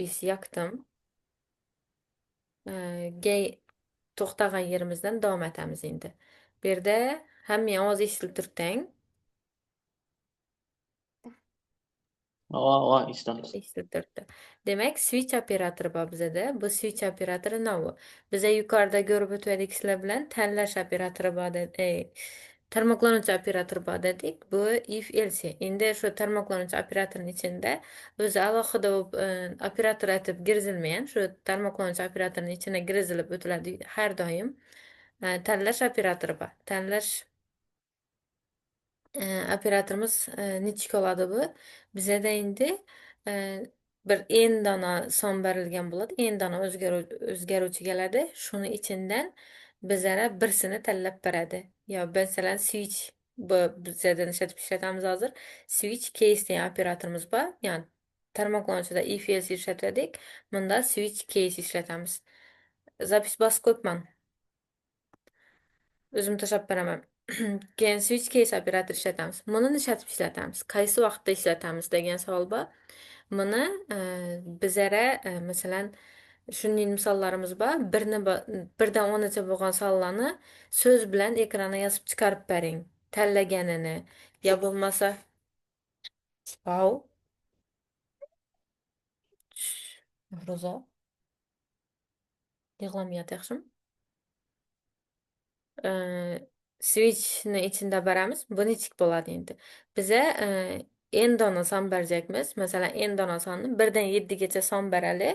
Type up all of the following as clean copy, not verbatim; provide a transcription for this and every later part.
Biz yaktım. Gey to'xtagan yerimizdan davom etamiz endi. Bu yerda hamma ovoz eshitilib turibdi. Ava istamiz. Eshitilib turibdi. Demak, switch operatori bor bizada. Bu switch operatori novi. Biza yuqorida ko'rib o'tgandik sizlar bilan tanlash operatori bor tarmoqlanuvchi operator bor dedik. Bu if else. Endi shu tarmoqlanuvchi operatorning ichida o'zi alohida operator aytib kirizilmagan. Shu tarmoqlanuvchi operatorning ichine kirizilib o'tiladi har doim. Tanlash operatori bor. Tanlash operatorimiz nechik oladi bu? Bizada endi e, bir n dona son berilgan bo'ladi. N dona o'zgaruvchi keladi. Shuni ichidan bizlara birsini tanlab beradi. Yo, masalan, switch bu bizada ishlatamiz hozir. Switch case degan operatorimiz bor. Ya'ni tarmoqlanuvchida if else ishlatdik. Bunda switch case ishlatamiz. Zapis bosib qo'yibman. O'zim tashlab beraman. Keyin switch case operator ishlatamiz. Buni nishatib ishlatamiz. Qaysi vaqtda ishlatamiz degan savol bor. Buni bizara masalan shunday misollarimiz bor. Birdan o'ngacha bo'lgan sonlarni so'z bilan ekranga yozib chiqarib bering. Tanlaganini. Ya bo'lmasa, vau, Ro'za, yig'lamayapti, yaxshimi? Switchni ichida beramiz. Bu nechik bo'ladi endi? Biza n dona son berjakmiz. Masalan, n dona sonni 1dan 7gacha son berali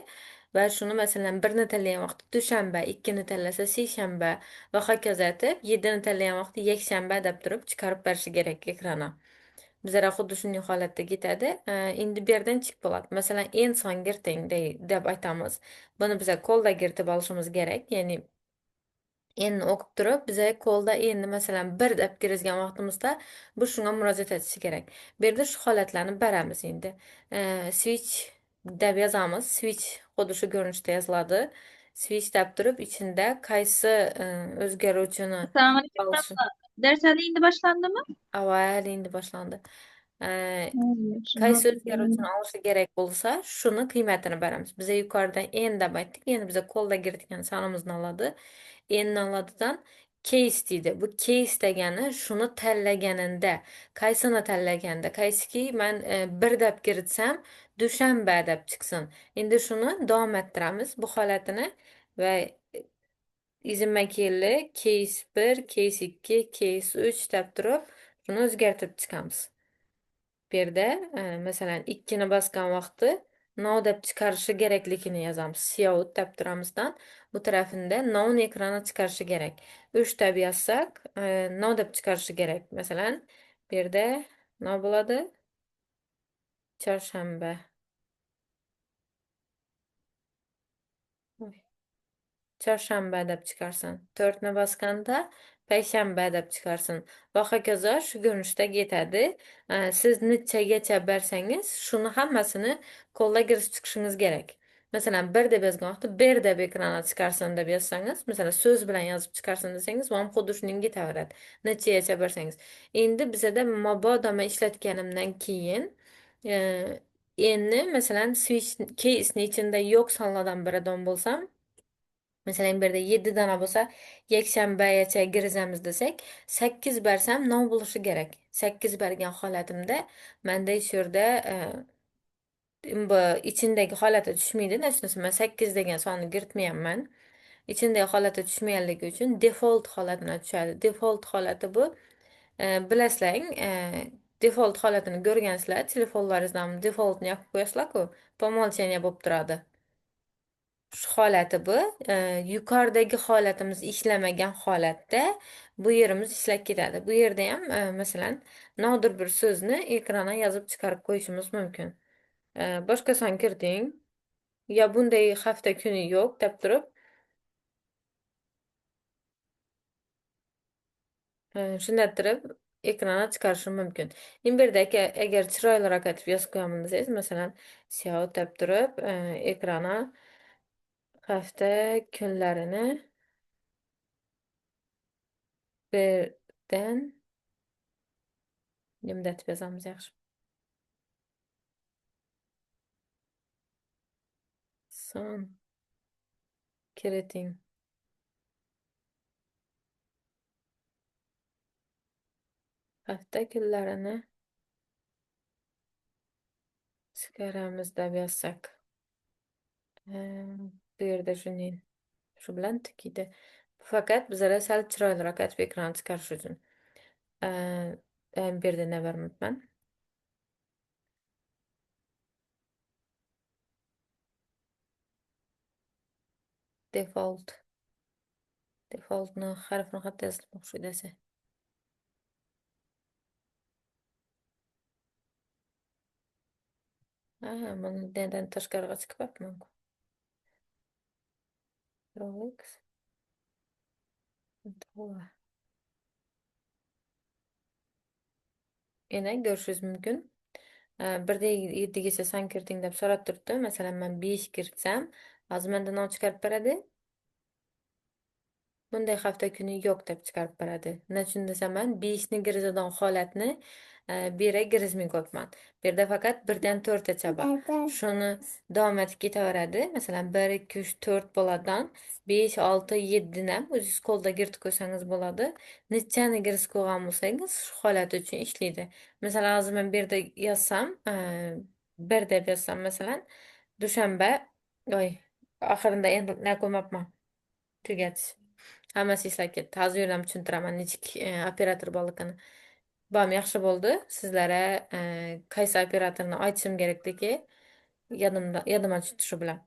va shuni masalan 1ni tanlagan vaqti dushanba, 2ni tanlasa seshanba va hokazo etib 7ni tanlagan vaqti yakshanba deb turib chiqarib berishi kerak ekranga. Bizlar xuddi shunday holatda ketadi. Endi bu yerdan chiqib bo'ladi. Masalan, n son kirting deb aytamiz. Buni biza qo'lda kiritib olishimiz kerak. Ya'ni endi o'qib turib biza qo'lda endi masalan bir deb kirgizgan vaqtimizda bu shunga murojaat etishi kerak. Bu yerda shu holatlarni beramiz endi. Switch deb yozamiz. Switch xuddi shu ko'rinishda yoziladi. Switch deb turib ichida qaysi o'zgaruvchini Selamünaleyküm olishi. abla. Dershane indi başlandı mı? Avval endi boshlandi. Şunu Qaysi o'zgaruvchini hatırlayayım. olishi kerak bo'lsa, shuni qiymatini beramiz. Biza yuqorida n deb aytdik. Endi biza qo'lda kiritgan sonimizni oladi. N oladidan case deydi. Bu case degani shuni tanlaganingda, qaysini tanlaganda, qaysiki men bir deb kiritsam, dushanba deb chiqsin. Endi shuni davom ettiramiz bu holatini va izimma kelli case 1, case 2, case 3 deb turib, shuni o'zgartirib chiqamiz. Bu yerda masalan 2ni bosgan vaqti no deb chiqarishi kerakligini yozamiz. Cout deb turamizdan bu tarafida no ni ekranga chiqarishi kerak. 3 deb yozsak no deb chiqarishi kerak. Masalan, bu yerda no bo'ladi chorshanba. Chorshanba deb chiqarsin. 4ni bosganda payshanba deb chiqarsin. Va hokazo shu ko'rinishda ketadi. Siz nechagacha bersangiz, shuni hammasini qo'lda kirib chiqishingiz kerak. Masalan, 1 deb yozgan vaqtda 1 deb ekranga chiqarsin deb yozsangiz, masalan, so'z bilan yozib chiqarsin desangiz, bu ham xuddi shunday ketaveradi. Nechagacha bersangiz. Endi bizada mabodo men ishlatganimdan keyin e, endi masalan switch case ni ichida yo'q sonlardan biridan bo'lsam, masalan, bir yerda 7 dona bo'lsa, yakshanbagacha kirizamiz desak, 8 bersam nol bo'lishi kerak. 8 bergan holatimda menda shu yerda bu ichindagi holati tushmaydi. Nashnasi men 8 degan sonni kiritmayapman. Ichindagi holati tushmaganligi uchun default holatini tushadi. Default holati bu bilasizlar, default holatini ko'rgansizlar, telefonlaringizdan defaultni yopib qo'yasizlar-ku, по умолчанию bo'lib turadi. Shu holati bu. Yuqoridagi holatimiz ishlamagan holatda bu yerimiz ishlab ketadi. Bu yerda ham masalan nodir bir so'zni ekranga yozib chiqarib qo'yishimiz mumkin. Boshqa son kiriting. Ya bunday hafta kuni yo'q deb turib, shunday turib ekranga chiqarishim mumkin. Endi bu yerda agar chiroyliroq aytib yozib qo'yaman desangiz, masalan, SEO deb turib, ekranga hafta kunlarini birdan nimdat yozamiz, yaxshi. Son kiriting. Hafta kunlarini chiqaramiz deb yozsak. Bu yerda shuning. Shu bilan tugaydi. Faqat bizlar sal chiroyliroq etib ekran chiqarish uchun. Bu yerda nima barmabman? Default. Defaultni harfini xato yozmoqchi desa. Buni nedan tashqariga chiqyapman. Rolex. To'g'ri. Yana ko'rishingiz mumkin. Birda 7gacha san kiriting deb so'rab turibdi. Masalan, men 5 kiritsam, hozir mendan olib chiqarib beradi. Bunday hafta kuni yo'q deb chiqarib beradi. Nechun desam, men 5 ni kiritadigan holatni bu yerga kiritmay qo'yibman. Bu yerda faqat 1dan 4gacha bor. Shuni davom etib ketaveradi. Masalan, 1, 2, 3, 4 bo'ladidan 5, 6, 7 ni ham o'zingiz qo'lda kiritib qo'ysangiz bo'ladi. Nechani kiritib qo'ygan bo'lsangiz, shu holat uchun ishlaydi. Masalan, hozir men bu yerda yozsam, 1 deb yozsam, masalan, dushanba, oy, oxirida endi nima qo'ymabman. Tugatish. Hammasi eslab ketdi. Hozir yo'llam tushuntiraman nechuk operator borligini. Bam yaxshi bo'ldi. Sizlarga qaysi operatorni aytishim kerakdiki, yodimdan tushdi shu bilan.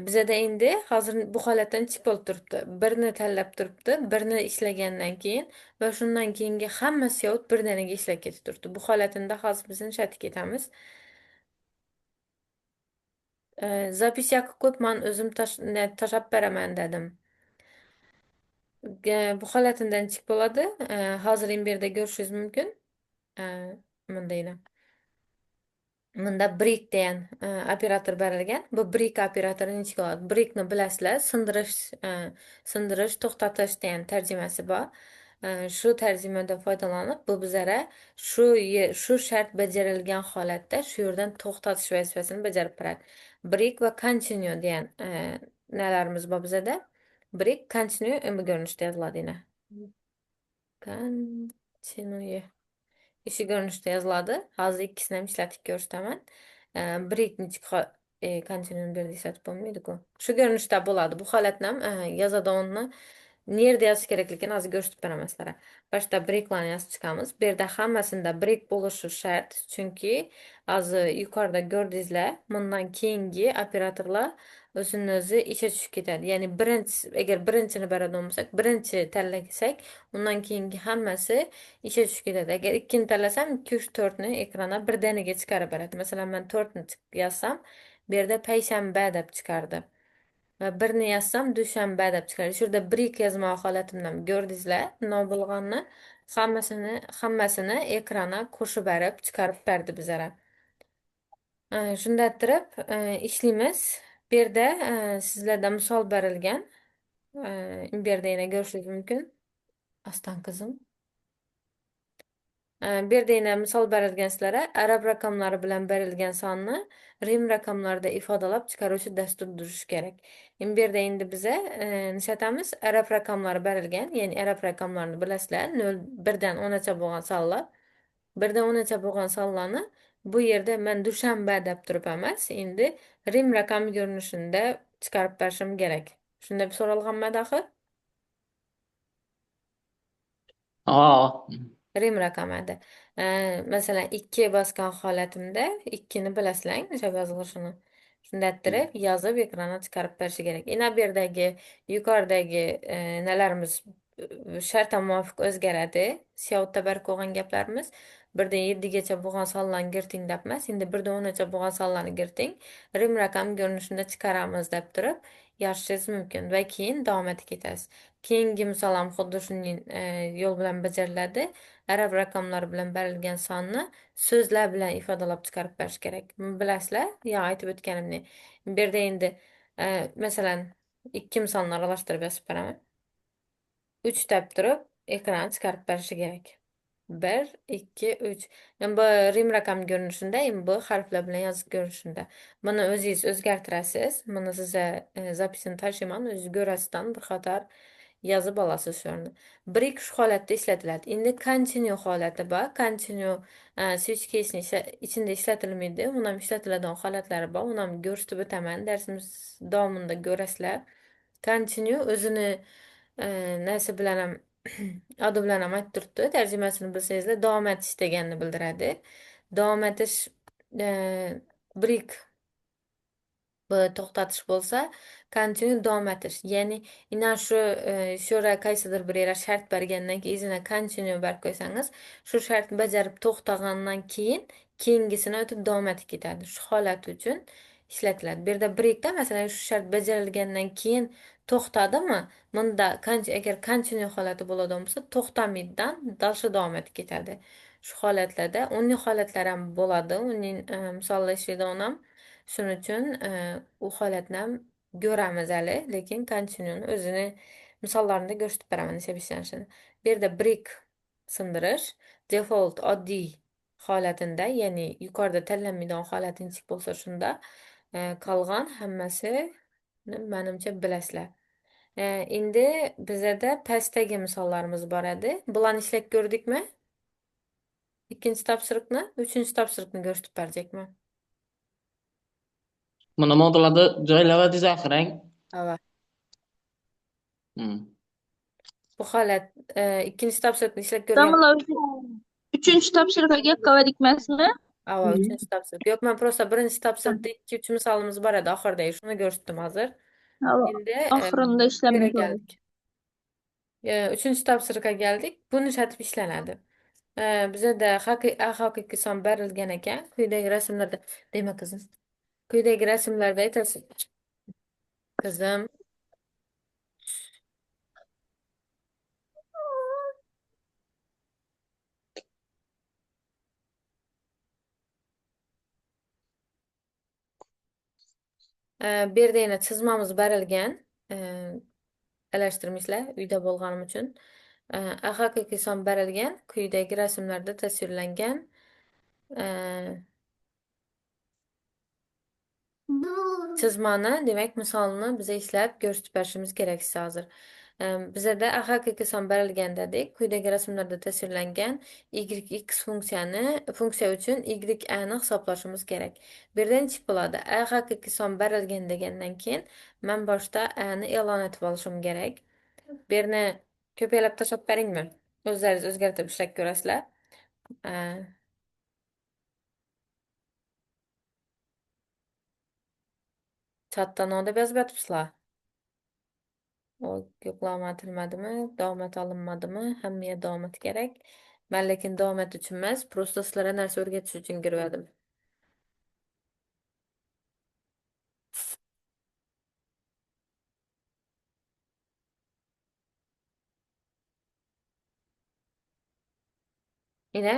Bizada endi hozir bu holatdan chiqib bo'lib turibdi. Birini tanlab turibdi, birini ishlagandan keyin va shundan keyingi hammasi yovut birdaniga ishlab ketib turibdi. Bu holatida hozir biz ishlatib ketamiz. Zapis yoqib qo'yibman, o'zim tashlab beraman dedim. Bu holatidan chiqib bo'ladi. Hozir ham bu yerda ko'rishingiz mumkin. Bundayni. Bunda Brick degan operator berilgan. Bu Brick operatorining ichiga oladi. Brickni bilasizlar, sindirish, to'xtatish degan tarjimasi bor. Shu tarjimada foydalanib, bu bizlara shu shart bajarilgan holatda shu yerdan to'xtatish vazifasini bajarib beradi. Brick va continue degan nalarimiz bor bizada. Brick continue bu ko'rinishda yoziladi yana. Continue. Ishi ko'rinishda yoziladi. Hozir ikkisini ham ishlatib ko'rsataman. Bir ikkinchi kontinuum berdi ishlatib bo'lmaydi-ku. Shu ko'rinishda bo'ladi. Bu holatni ham yozadiganni nerda yozish kerakligini hozir ko'rsatib beraman sizlarga. Boshda breaklarni yozib chiqamiz. Bu yerda hammasida break bo'lishi shart. Chunki hozir yuqorida ko'rdingizlar, bundan keyingi operatorlar o'zini o'zi ishga tushib ketadi. Ya'ni agar birinchini beradigan bo'lsak, birinchi tanlasak, undan keyingi hammasi ishga tushib ketadi. Agar ikkini tanlasam, 2, 3, 4ni ekranga birdaniga chiqarib beradi. Masalan, men 4ni yozsam, bu yerda payshanba deb chiqardi. Va 1ni yozsam, dushanba deb chiqardi. Shu yerda break yozma holatimdan ko'rdingizlar, nima bo'lganini hammasini ekranga qo'shib berib, chiqarib berdi bizga. Shunda turib ishlaymiz. Bu yerda sizlarda misol berilgan. Bu yerda yana ko'rishingiz mumkin. Aslan qizim. Bu yerda yana misol berilgan sizlarga arab raqamlari bilan berilgan sonni rim raqamlarida ifodalab chiqaruvchi dastur turishi kerak. Bu yerda endi biza nishlatamiz. Arab raqamlari berilgan, ya'ni arab raqamlarini bilasizlar, 0 1dan 10gacha bo'lgan sonlar. 1dan 10gacha bo'lgan sonlarni bu yerda men dushanba deb turib emas, endi rim raqami ko'rinishida chiqarib berishim kerak. Shunda bir so'ralganman axir. Aa, Rim raqami edi. Masalan, 2 bosgan holatimda 2ni bilasizlar, nechab yozilishini. Shunda turib yozib ekranga chiqarib berishi kerak. Yana bu yerdagi yuqoridagi nelarimiz shartga muvofiq o'zgaradi. Siyovda berib qo'ygan gaplarimiz 1dan 7gacha bo'lgan sonlarni kiriting deb emas, endi 1dan 10gacha bo'lgan sonlarni kiriting. Rim raqam ko'rinishida chiqaramiz deb turib yozishingiz mumkin va keyin davom etib ketasiz. Keyingi misol ham xuddi shunday yo'l bilan bajariladi. Arab raqamlari bilan berilgan sonni so'zlar bilan ifodalab chiqarib berish kerak. Buni bilasizlar? Yo, aytib o'tganimni. Bu yerda endi masalan, ikki misolni aralashtirib yozib beraman. 3 deb turib ekran chiqarib berishi kerak. Bir, ikki, uch. Yani bu Rim rakam görünüşünde, yani bu harfler bilan yoziq görünüşünde. Buni o'zingiz o'zgartirasiz. Buni sizga zapisini tashiman, o'zingiz ko'rasizdan bir qator yozib olasiz shu yerni. Break shu holatda ishlatiladi. Endi continue holati bor. Continue switch case'ni ichida ishlatilmaydi. Uni ham ishlatiladigan holatlari bor. Uni ham ko'rsatib o'taman. Darsimiz davomida ko'rasizlar. Continue o'zini narsa bilan ham adı bilan ham aytib turibdi. Tarjimasini bilsangizlar davom etish deganini bildiradi. Davom etish break bu to'xtatish bo'lsa, continue davom etish. Ya'ni inan shu qaysidir bir yere shart bergandan keyin izina continue berib qo'ysangiz, shu shart bajarib to'xtagandan keyin keyingisini o'tib davom etib ketadi. Shu holat uchun ishlatiladi. Bu yerda breakda masalan shu shart bajarilgandan keyin to'xtadimi? Bunda agar continue holati bo'ladigan bo'lsa, to'xtamaydidan dalshi davom etib ketadi. Shu holatlarda uning holatlari ham bo'ladi. Uning misollashida ham shuning uchun u holatni ham ko'ramiz hali, lekin continue'ni o'zini misollarini ko'rsatib beraman nasha ishlanishini. Bu yerda break sindirish default oddiy holatida, ya'ni yuqorida tanlanmaydigan holatinchik bo'lsa shunda qolgan hammasi menimcha bilasizlar. Endi bizada pastdagi misollarimiz bor edi. Bularni ishlab ko'rdikmi? Ikkinchi topshiriqni, uchinchi topshiriqni ko'rsatib berajekman. Buni modullarda joylab va dizayn. Ava. Hmm. Bu holat ikkinchi topshiriqni ishlab ko'rgan. Damla üçüncü topshiriqqa gap qildik Ava, uchinchi topshiriq. Yo'q, men просто birinchi topshiriqda 2-3 misolimiz bor edi oxirida. Shuni ko'rsatdim hozir. Endi Oxirida bu ishlamay yerga qoldik. keldik. Uchinchi topshiriqqa keldik. Buni shatib ishlanadi. Bizada haqiqiy son berilgan ekan. Quyidagi rasmlarda, dema qizim. Quyidagi rasmlarda aytasiz. Qizim. Bu yerda yana chizmamiz berilgan. Alashtirmishlar uyda bo'lganim uchun. Haqiqiy son berilgan. Quyidagi rasmlarda tasvirlangan. Chizmani, demak, misolini biza ishlab ko'rsatib berishimiz kerak siz hozir. Bizada haqiqiy son berilgan dedik. Quyidagi rasmlarda tasvirlangan yx funksiya uchun ni hisoblashimiz kerak. Bu yerda nechi bo'ladi? Haqiqiy son berilgan degandan keyin men boshda ni e'lon etib olishim kerak. Bu yerni ko'paylab tashlab beringmi? O'zlaringiz o'zgartirib ishlab ko'rasizlar. Chatda nima deb yozib yotibsizlar? Yo'qlama etilmadimi? Davom eta olinmadimi? Hammaga davom etish kerak. Men lekin davom etish uchun emas, просто sizlarga narsa o'rgatish uchun kirgandim. Yine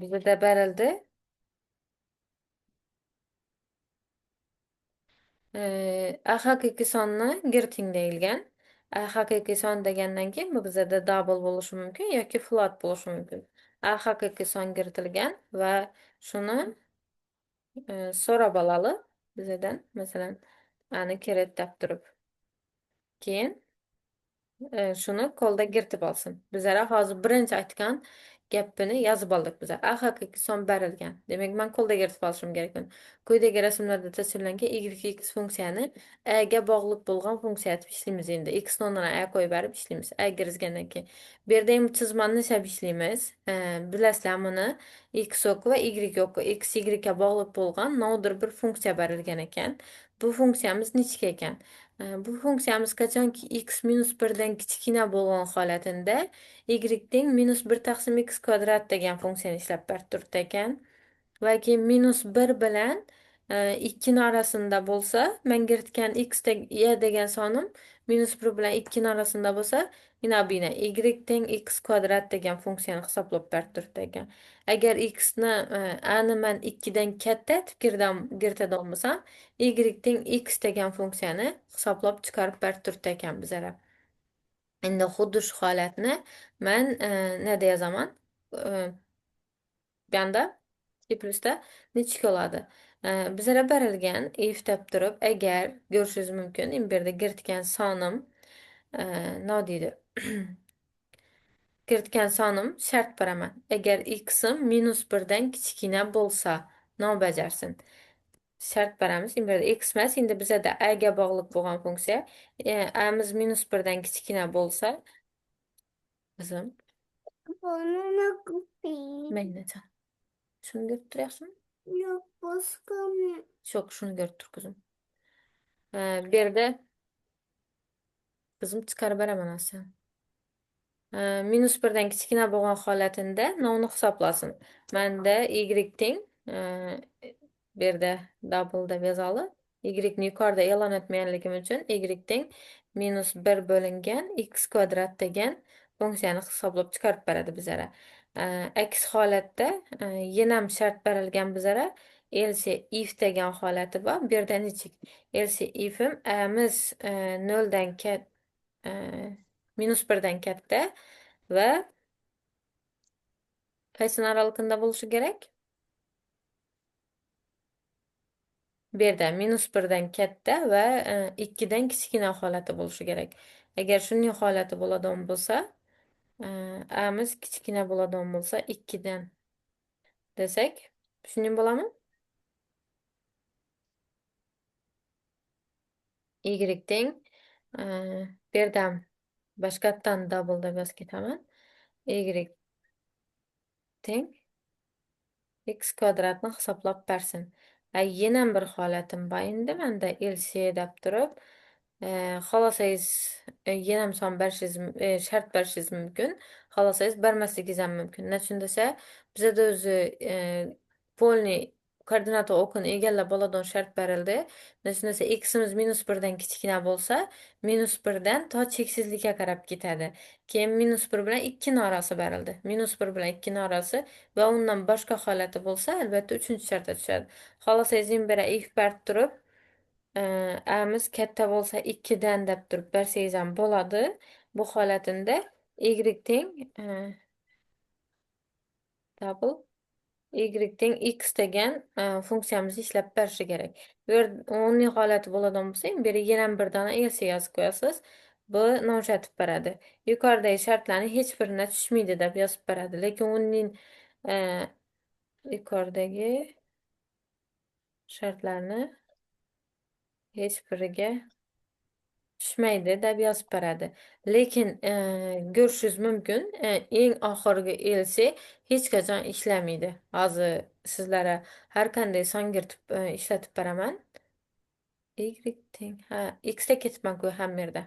bizda berildi. Haqiqiy sonni girting deyilgan. Haqiqiy son degandan keyin bu bizada double bo'lishi mumkin yoki float bo'lishi mumkin. Haqiqiy son kiritilgan va shuni so'rab olali bizadan, masalan, ani kerak deb turib. Keyin shuni qo'lda kiritib olsin. Bizlar hozir birinchi aytgan gapini yozib oldik bizlar. Haqiqiy son berilgan. Demak, men qo'lda kiritib olishim kerak. Quyidagi rasmlarda tasvirlangan yx funksiyani ga bog'liq bo'lgan funksiya deb ishlaymiz endi. X o'rniga a qo'yib berib ishlaymiz. A kirgizgandan keyin. Bu yerda ham chizmani nishab ishlaymiz. Bilasizlar buni x ok va y ok, x y ga bog'liq bo'lgan nodir bir funksiya berilgan ekan. Bu funksiyamiz nechta ekan? Bu funksiyamiz qachonki x minus 1dan kichkina bo'lgan holatida y teng minus 1 taqsim x kvadrat degan funksiyani ishlab berib turibdi ekan. Va keyin minus 1 bilan 2 orasida bo'lsa, men kiritgan y degan sonim minus 1 bilan 2 orasida bo'lsa, mana bu y teng x kvadrat degan funksiyani hisoblab berib turibdi ekan. Agar x ni a ni men 2 dan katta deb kiritadigan bo'lsam, y teng x degan funksiyani hisoblab chiqarib berib turibdi ekan bizlar. Endi xuddi shu holatni men nima yozaman? bu yanda I plusda nechik oladi? Bizlar berilgan if deb turib, agar ko'rishingiz mumkin, bu yerda kiritgan sonim nima deydi? Kiritgan sonim shart beraman. Agar x'im -1dan kichkina bo'lsa, nima bajarsin? Shart beramiz. Bu yerda x emas, endi bizada a ga bog'liq bo'lgan funksiya. A'miz -1dan kichkina bo'lsa, qizim, maylicha. Shuni ko'rib turyapsizmi? Yo'q, shuni ko'rib tur, qizim. Bu yerda qizim chiqarib beraman sen. -1dan kichkina bo'lgan holatida nonni hisoblasin. Menda y teng bu yerda double deb yozali. Y ni yuqorida e'lon etmaganligim uchun y teng -1 bo'lingan x kvadrat degan funksiyani hisoblab chiqarib beradi bizlara. Aks holatda yenam shart berilgan bizlara else if degan holati bor. Bu yerda nechik? Else if'im a'miz 0 dan katta -1dan katta va qaysini oralig'ida bo'lishi kerak? Bu yerda -1dan katta va 2dan kichkina holati bo'lishi kerak. Agar shunday holati bo'ladigan bo'lsa, a'miz kichkina bo'ladigan bo'lsa 2dan desak, shunday bo'ladimi? Y teng bu yerdan boshqatdan double deb yozib ketaman. Y teng x kvadratni hisoblab bersin. Yana bir holatim bor endi menda else deb turib, xohlasangiz yana ham son berishingiz, shart berishingiz mumkin. Xohlasangiz bermasligingiz ham mumkin. Nechun desa, bizada o'zi polniy koordinata o'qini egallab oladigan shart berildi. Nechun desa, x'imiz -1dan kichkina bo'lsa, -1dan to cheksizlikka qarab ketadi. Keyin -1 bilan 2 ni orasi berildi. -1 bilan 2 ni orasi va undan boshqa holati bo'lsa, albatta 3-shartga tushadi. Xohlasangiz men bera if berib turib, a'miz katta bo'lsa 2dan deb turib bersangiz ham bo'ladi. Bu holatinda y teng double y teng x degan funksiyamiz ishlab berishi kerak. Bu yerda o'nli holati bo'ladigan bo'lsa, bu yerga yana bir dona else yozib qo'yasiz. Bu no'xshatib beradi. Yuqoridagi shartlarni hech birine tushmaydi deb yozib beradi. Lekin uning yuqoridagi shartlarni hech biriga tushmaydi deb yozib beradi. Lekin ko'rishingiz mumkin, eng oxirgi else hech qachon ishlamaydi. Hozir sizlarga har qanday son kiritib ishlatib beraman. Y teng, x da ketibman-ku hamma yerda.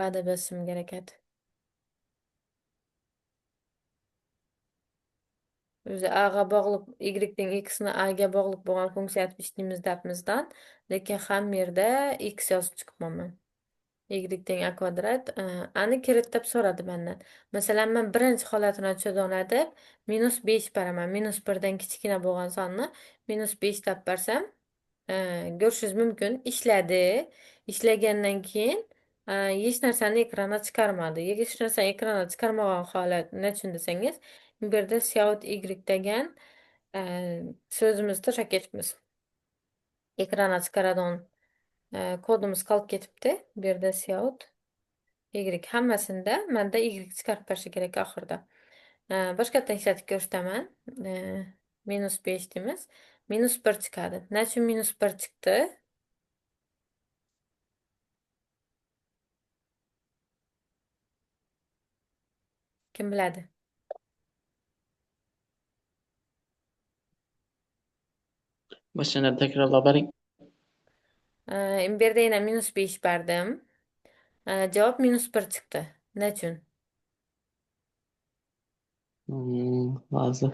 A deb yozishim kerak edi. O'zi a ga bog'liq y teng x ni a ga bog'liq bo'lgan funksiya aytib ishlaymiz debmizdan, lekin hamma yerda x yozib chiqibman men. Y teng a kvadrat. Ani kirit deb so'radi mendan. Masalan, men birinchi holatini tushunadi, -5 beraman. -1dan kichkina bo'lgan sonni -5 deb bersam, ko'rishingiz mumkin, ishladi. Ishlagandan keyin hech narsani ekranga chiqarmadi. Hech narsani ekranga chiqarmagan holat nechun desangiz, bu yerda Scout Y degan so'zimizni tashlab ketibmiz. Ekranga chiqaradigan kodimiz qolib ketibdi. Bu yerda Scout Y hammasida menda Y chiqarib berishi kerak oxirida. Boshqatdan ishlatib ko'rsataman. -5 deymiz. -1 chiqadi. Nechun -1 chiqdi? Kim biladi? Boshini takrorlab bering. Bu yerda yana -5 berdim. Javob -1 chiqdi. Nechun? Hozir.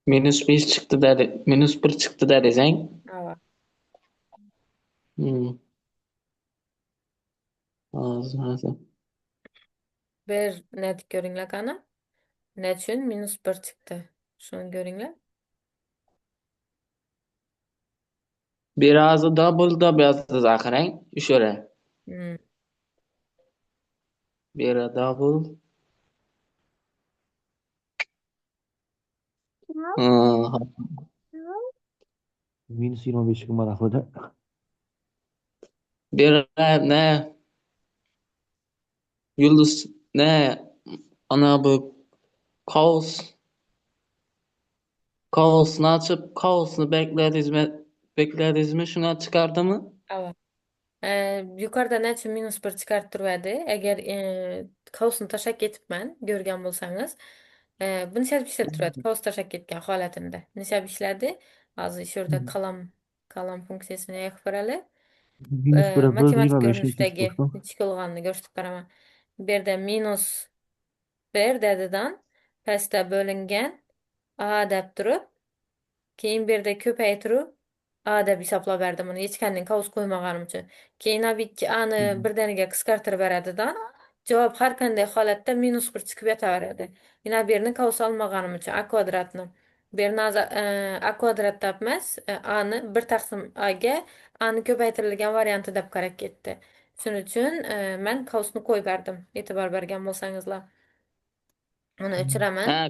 -5 chiqdi dedi. -1 chiqdi desang. Ava. Hozir. Bir net ko'ringlar qani. Nechun -1 chiqdi? Shuni ko'ringlar. Biraz double deb yozdi Zaxirang. O'shara. Hmm. Bera double. Ha, Minus 25 maraklıda. bir ne? Yıldız ne? Ana bu kaos. Kaosunu açıp kaosunu bekledizmi şuna çıkardı mı? Evet. Yukarıda necha minus bir çıkarıp turadi. Eğer kaosunu taşak ketibman, görgen bolsangiz. Bu necha ishlab turadi? Kaos taşak ketgan holatida. Necha ishladi? Hozir şurada kalam funksiyasini yoqib berali. Minus 1'e böl Matematik 25'ni ikinci görünüşdagi kursu. necha bo'lganini ko'rsatib beraman. Bu yerda minus 1 dedidan pastda bo'lingan a deb turib, keyin bu yerda ko'paytiruv a deb hisoblab berdim uni hech qanday qavus qo'ymaganim uchun. Keyin ikki ani birdaniga qisqartirib beradidan javob har qanday holatda minus 1 chiqib yotaveradi. Yana bu yerni qavus olmaganim uchun a kvadratni. Bu yerni a kvadrat deb emas, ani 1 taqsim a ga ani ko'paytirilgan varianti deb qarab ketdi. Shuning uchun men qavusni qo'yib berdim. E'tibor bergan bo'lsangizlar. Uni o'chiraman. Ha,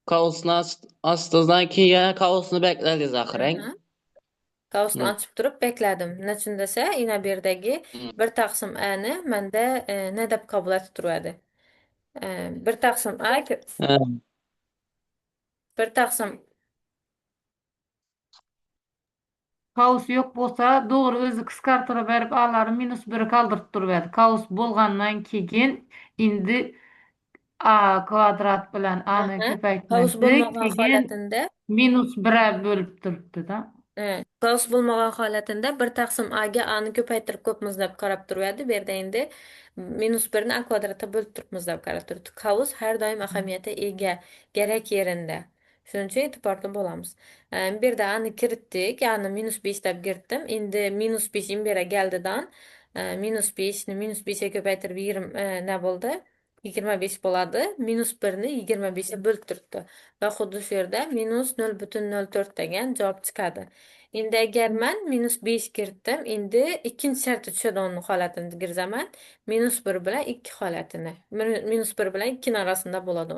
kaosunu açtıdan ki ya kaosunu bekleriz ahireng. Aha. Qavusni Hı. ochib turib bekladim. Nechun desa, yana bu yerdagi Hı. 1 taqsim a ni menda ne deb qabul etib turadi. 1 taqsim a, Ha, 1 taqsim Kaos yo'q bo'lsa, doğru o'zi qisqartirib berib a'lari minus 1 qoldirib turadi. Kaos bo'lgandan keyin endi a kvadrat bilan a'ni aha, qavus ko'paytmasi bo'lmagan keyin holatida minus 1 bo'lib turibdi-da. Qavs bo'lmagan holatida 1 taqsim a ga a ni ko'paytirib ko'pmiz deb qarab turadi. Bu yerda endi minus 1 ni a kvadratga bo'lib turibmiz deb qarab turibdi. Qavs har doim ahamiyatga ega, kerak yerinde. Shuning uchun e'tiborda bo'lamiz. Bu yerda a ni kiritdik. A ni minus 5 deb kiritdim. Endi minus 5 bu yerga keldidan minus 5 ni minus 5 ga ko'paytirib 20 ne bo'ldi? 25 bo'ladi. Minus 1 ni 25 ga bo'lib turibdi. Va xuddi shu yerda minus 0,04 degan javob chiqadi. Endi agar men minus 5 kiritdim, endi ikkinchi shartga tushadigan holatini kirazaman. Minus 1 bilan 2 holatini. Minus 1 bilan 2 ning orasida bo'ladi.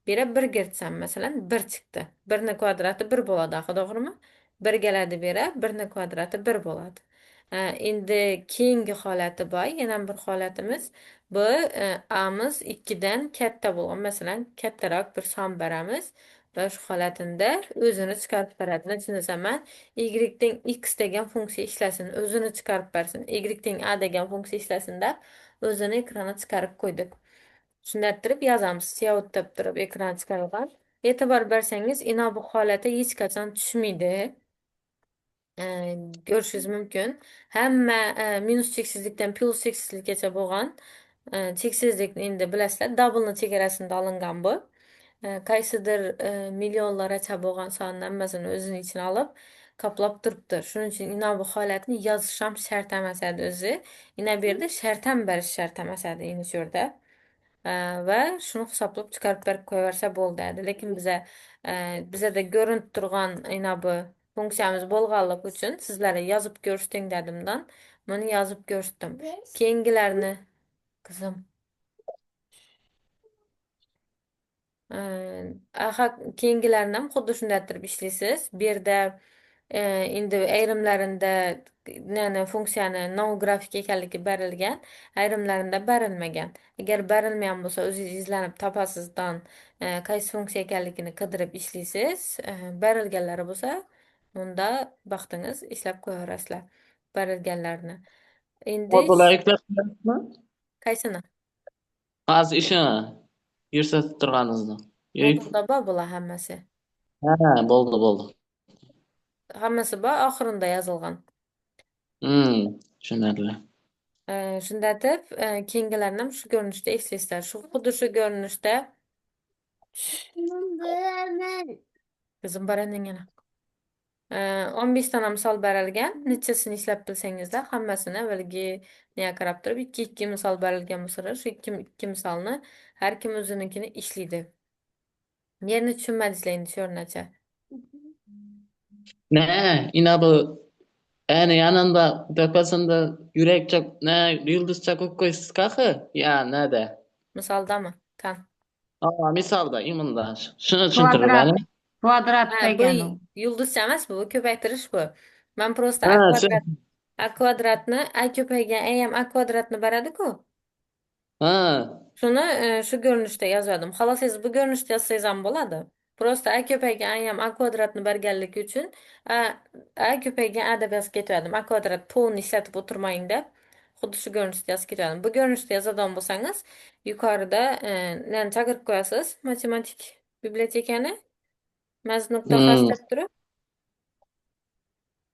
Bu yerga 1 kiritsam, masalan, 1 chiqdi. 1 ning kvadrati 1 bo'ladi, to'g'rimi? 1 keladi bu yerga, 1 ning kvadrati 1 bo'ladi. Endi keyingi holati bor, yana bir holatimiz. Bu a'miz 2 dan katta bo'lgan, masalan, kattaroq bir son beramiz. Va shu holatida o'zini chiqarib beradi. Nechun desam, men y teng x degan funksiya ishlasin, o'zini chiqarib bersin. Y teng a degan funksiya ishlasin deb o'zini ekranga chiqarib qo'ydik. Shunday turib yozamiz. Cout deb turib ekran chiqarilgan. E'tibor bersangiz, ina bu holati hech qachon tushmaydi. Ko'rishingiz mumkin. Hamma minus cheksizlikdan plus cheksizlikgacha bo'lgan cheksizlikni endi bilasizlar, double'ni chegarasida olingan bu. Qaysidir millionlarcha bo'lgan sonni hammasini o'zini ichiga olib qoplab turibdi. Shuning uchun ina bu holatni yozish ham shart emas edi o'zi. Ina bu yerda shart ham berish shart emas edi endi shu yerda. Va shuni hisoblab chiqarib berib qo'yaversa bo'ldi edi. Lekin bizada ko'rinib turgan ina bu funksiyamiz bo'lganligi uchun sizlarga yozib ko'rsating dedimdan buni yozib ko'rsatdim. Keyingilarni qizim aha, keyingilarini ham xuddi shunday qilib ishlaysiz. Bu yerda endi ayrimlarida funksiyani non grafik ekanligi berilgan, ayrimlarida berilmagan. Agar berilmagan bo'lsa, o'zingiz izlanib topasizdan qaysi funksiya ekanligini qidirib ishlaysiz. Berilganlari bo'lsa, unda baxtingiz ishlab qo'yaverasizlar berilganlarni. Endi Modullar yüklettiniz. qaysini? Az işini yürütüp durganınızda. Modulda bor bular hammasi. Ha, bo'ldi. Hammasi bor, oxirida yozilgan. Tushunarli. Shunday deb keyingilarni ham shu ko'rinishda eslaysizlar. Xuddi shu ko'rinishda qizim baraning yana. 15 tana misol berilgan. Nechasini ishlab bilsangizlar, hammasini avvalgi nega qarab turib 2 misol berilgan bo'lsa, shu 2 misolni har kim o'zinikini ishlaydi. Yerni tushunmadingizlar endi shu o'rnacha. Ne, ina bu yanında tepesinde yürek çok ne yıldız çok koysun kakı ya ne de. Misoldami? Kan. Aa, misalda imında şunu tushuntir Kvadrat. beni. Kvadrat Ha, bu degan o. yulduzcha emas bu ko'paytirish bu. Men prosta Ha, a kvadratni a ko'paygan a ham a kvadratni beradi-ku. ha. Şunu şu görünüşte yazıyordum. Hala siz bu görünüşte yazsanız ham bo'ladi. Prosta a ko'paygan a ham a kvadratni berganligi uchun a ko'paygan a deb yozib ketgandim. A kvadrat to'g'rini ishlatib o'tirmang deb. Xuddi shu görünüşte yozib ketgandim. Bu görünüşte yozadigan bo'lsangiz, yuqorida neni chaqirib qo'yasiz, matematik bibliotekani maz.h Hmm. deb turib,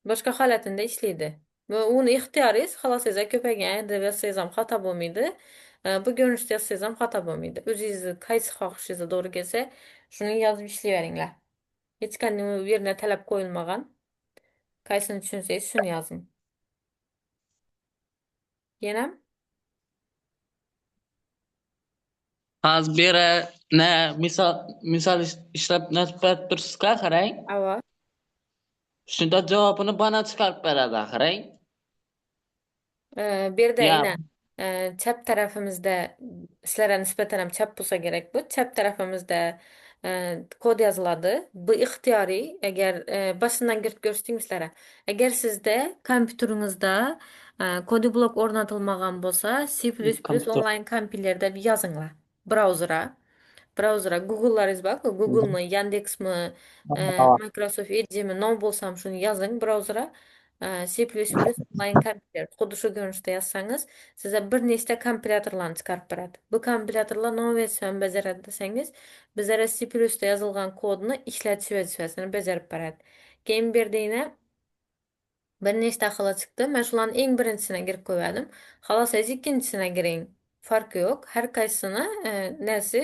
boshqa holatida ishlaydi. Va uni ixtiyoringiz, xolos siz ko'paygan deb yozsangiz ham xato bo'lmaydi. Bu ko'rinishda yozsangiz ham xato bo'lmaydi. O'zingizni qaysi xohishingizga to'g'ri kelsa, shuni yozib ishlayveringlar. Hech qanday u yerda talab qo'yilmagan. Qaysini tushunsangiz shuni yozing. Yana Hozir beri misol ishlab nisbat turibsizga qarang. ava Shunda javobini bana chiqarib beradi qarang. bu yerda Ya, yana chap tarafimizda sizlarga nisbatan ham chap bo'lsa kerak bu. Chap tarafimizda kod yoziladi. Bu ixtiyoriy. Agar boshdan kiritib ko'rsatdingizlar. Agar sizda kompyuteringizda kodi blok o'rnatilmagan bo'lsa, C++ kompyuter. onlayn kompiler deb yozinglar. Brauzera. Brauzera Google'laringiz borku, Google'mi, Yandex'mi, Microsoft Edge'mi, nom bo'lsam shuni yozing brauzera. C++ onlayn kompiler. Xuddi shu ko'rinishda yozsangiz, sizga bir nechta kompilatorlarni chiqarib beradi. Bu kompilatorlar nima vazifani bajaradi desangiz, bizlar C++da yozilgan kodni ishlatish vazifasini bajarib beradi. Keyin bu yerda yana bir nechta xili chiqdi. Men shularning eng birinchisini kirib qo'ydim. Xolos, siz ikkinchisini kiring. Farqi yo'q. Har qaysisini narsa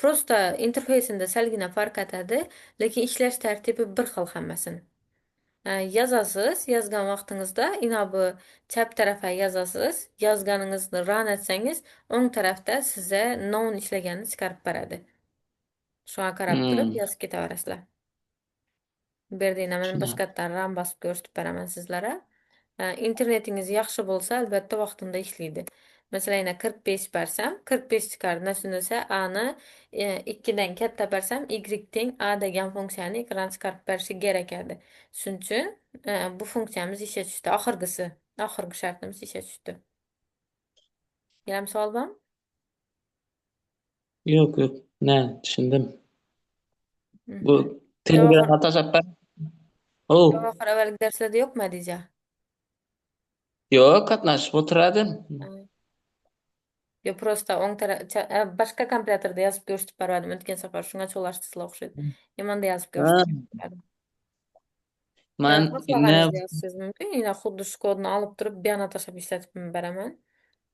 prosta interfeysida salgina farq etadi, lekin ishlash tartibi bir xil hammasini. Yozasiz, yozgan vaqtingizda inobi chap tarafga yozasiz, yozganingizni run etsangiz, o'ng tarafda sizga non ishlaganini chiqarib beradi. Shunga qarab turib Hmm. yozib ketaverasizlar. Berdina men Shuna. boshqatdan ram bosib ko'rsatib beraman sizlarga. Internetingiz yaxshi bo'lsa, albatta vaqtida ishlaydi. Masalan, yana 45 bersam, 45 chiqar. Nasıl desa, a ni 2 dan katta bersam, y teng a degan funksiyani ekran chiqarib berishi kerak edi. Shuning uchun bu funksiyamiz ishga tushdi. Oxirgi shartimiz ishga tushdi. Yana savol bormi? Yo'q, yo'q. Ne, tushundim. Bu Mhm. Telegram tashabbus. Oh, Javohir avvalgi darslarda yo'qmi, Adija? yo'q, qatnashib o'tiradim. Yo, prosta o'ng boshqa kompyuterda yozib ko'rsatib berardim o'tgan safar. Shunga cho'lashdingizlar o'xshaydi. Yomanda yozib Ha, ko'rsatib berardim. man ne Xohlaganingizda yozishingiz mumkin. Yana xuddi shu kodni olib turib, bu yana tashlab ishlatib beraman.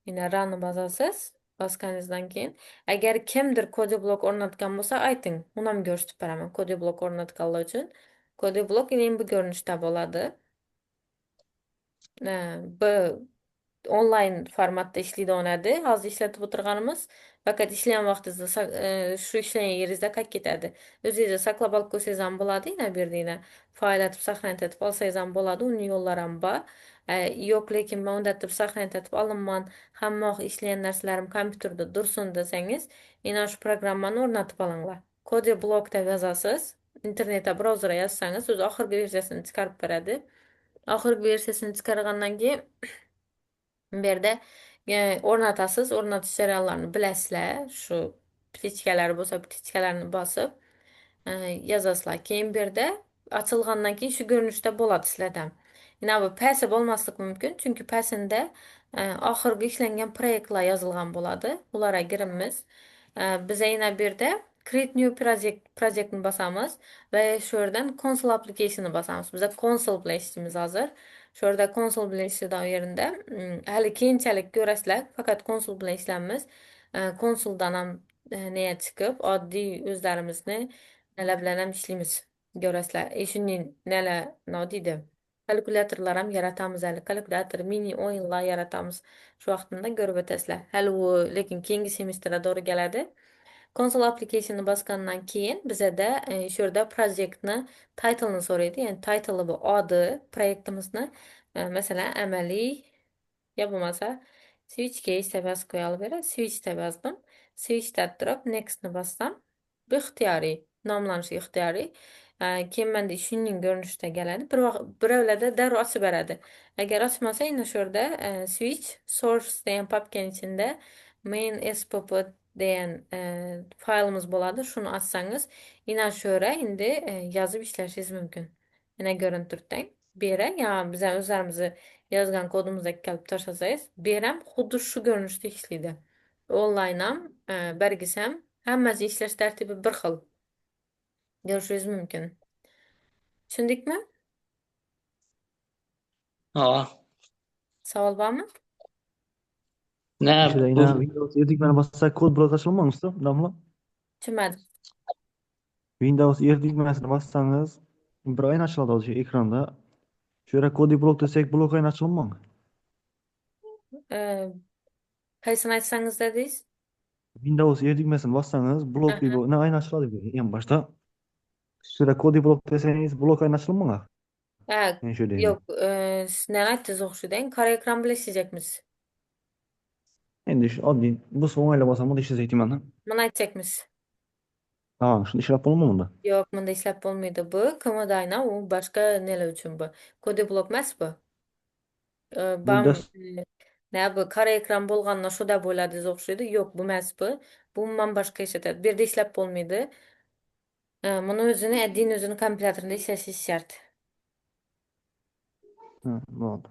Yana runni bosasiz. Bosganingizdan keyin, agar kimdir kodi blok o'rnatgan bo'lsa, ayting. Uni ham ko'rsatib beraman. Kodi blok o'rnatganlar uchun. Kodi blok yana bu ko'rinishda bo'ladi. Bu onlayn formatda ishlaydi. Hozir ishlatib o'tirganimiz faqat ishlagan vaqtingizda shu ishlagan yeringizda qolib ketadi. O'zingizda saqlab olib qo'ysangiz ham bo'ladi, yana bu yerda yana fayl etib saqlanib etib olsangiz ham bo'ladi. Uni yo'llari ham bor. Yo'q, lekin men unda etib saqlanib etib olaman, hamma ishlagan narsalarim kompyuterda dursin desangiz, yana shu programmani o'rnatib olinglar. Kodi blok deb yozasiz. Internetda brauzerga yozsangiz, o'zi oxirgi versiyasini chiqarib beradi. Oxirgi versiyasini chiqargandan keyin bu yerda o'rnatasiz, o'rnatish jarayonlarini bilasizlar. Shu ptichkalar bo'lsa, ptichkalarni bosib yozasizlar. Keyin bu yerda ochilgandan keyin shu ko'rinishda bo'ladi sizlarda. Yana bu pasi bo'lmasligi mumkin, chunki pasida oxirgi ishlangan proyektlar yozilgan bo'ladi. Ularga kiramiz. Biz yana bu yerda create new projectni bosamiz va shu yerdan console applicationni bosamiz. Biz console bilan ishlaymiz hozir. Shu yerda konsol bilan ishlagan yerida hali keyinchalik ko'rasizlar, faqat konsol bilan ishlaymiz. Konsoldan ham nega chiqib, oddiy o'zlarimizni nima bilan ham ishlaymiz. Ko'rasizlar. Shuning nima deydi? Kalkulyatorlar ham yaratamiz hali. Kalkulyator, mini o'yinlar yaratamiz. Shu vaqtida ko'rib o'tasizlar. Hali u lekin keyingi semestrda to'g'ri keladi. Console application'ni bosgandan keyin bizada shu yerda proyektni title'ni so'raydi. Ya'ni title'i bu adi proyektimizni masalan amaliy yo bo'lmasa switch case deb yozib qo'ya olaveradi. Switch deb yozdim. Switch deb turib next'ni bossam bu ixtiyoriy. nomlanishi ixtiyoriy. Keyin menda ishning görünüşdə gələni bir övlədə dərhal açıb beradi. Əgər açmasa yine şurada switch source deyen papkenin içinde main spp deyen faylımız boladı. Şunu açsanız yine şöyle indi yazıp işləşiniz mümkün. Yine görüntürden bir yere ya bize özlerimizi yazgan kodumuzdaki kalıp taşısayız bir yere hudu şu görünüşte işleydi. Online'am, belgesem hammasi işleş tertibi bir xil. Görüşürüz mümkün. Tushundikmi? Ha. Savol bormi? Ne İşte yine Windows 7 bana bassak kod blok açılmaz mı? Damla. Tushunmadim. Windows 7 düğmesine bassanız bir ayna açıldı olacak ekranda. Şöyle kod blok desek blok ayna açılmaz mı? E, Qaysini aytsangiz dedingiz? Windows 7 düğmesine bassanız blok Aha. bir ne ayna açıldı en başta. Şöyle kod blok deseniz blok ayna açılmaz mı? Ha, Ben şöyle diyeyim. yok, sizden aytdınız o'xshaydi. Qora ekran bilan ishleyecekmiz. Endi şu oddiy bu so'ngayla bosaman ishlash ehtimoli. Mana aytjakmiz. Tamam, shuni ishlab bo'lmaymi bunda? Yo'q, bunda ishlab bo'lmaydi bu. Komodo ayna u boshqa nelar uchun bu? Kodi blok emas bu. Bam Bunda ne bu qora ekran bo'lgandan shu deb o'yladingiz o'xshaydi. Yo'q, bu emas bu. Bu umuman boshqa ishlatadi. Bu yerda ishlab bo'lmaydi. Buni o'zini Adin o'zini kompyuterida ishlashi shart. bo'ldi.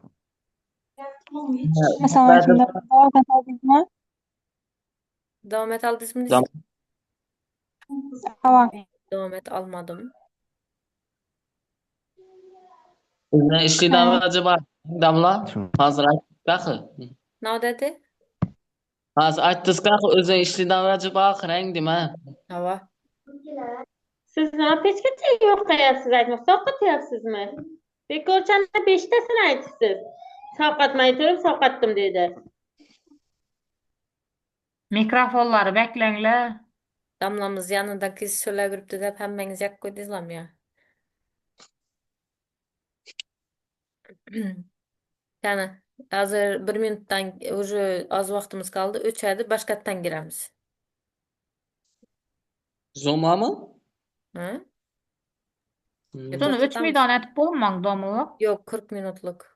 Assalomu alaykum. Davom etadingizmi? Davom et oldingizmi? Tamam. Tamam. Davom et olmadim. Ne işliden acaba damla? Şu. Hazır açtık. Ne dedi? Hazır açtık. Özen işliden acaba renk değil mi? Hava. Siz nima pechgacha yo'q qilyapsiz aytmoqchi, sovqotyapsizmi? Bekorchani 5tasini aytibsiz. Sovqatmay turib sovqatdim dedi. Mikrofonları beklengler. Damlamız yanında kız şöyle grupta deb hammangiz yak ko'ydingizlarmi ya? Yani hozir 1 minutdan уже az vaqtimiz qoldi. O'chadi, boshqatdan giramiz. Zoma mı? Ha? Bunu 3 miydan etip olmang domlu. Yo'q, 40 minutluk.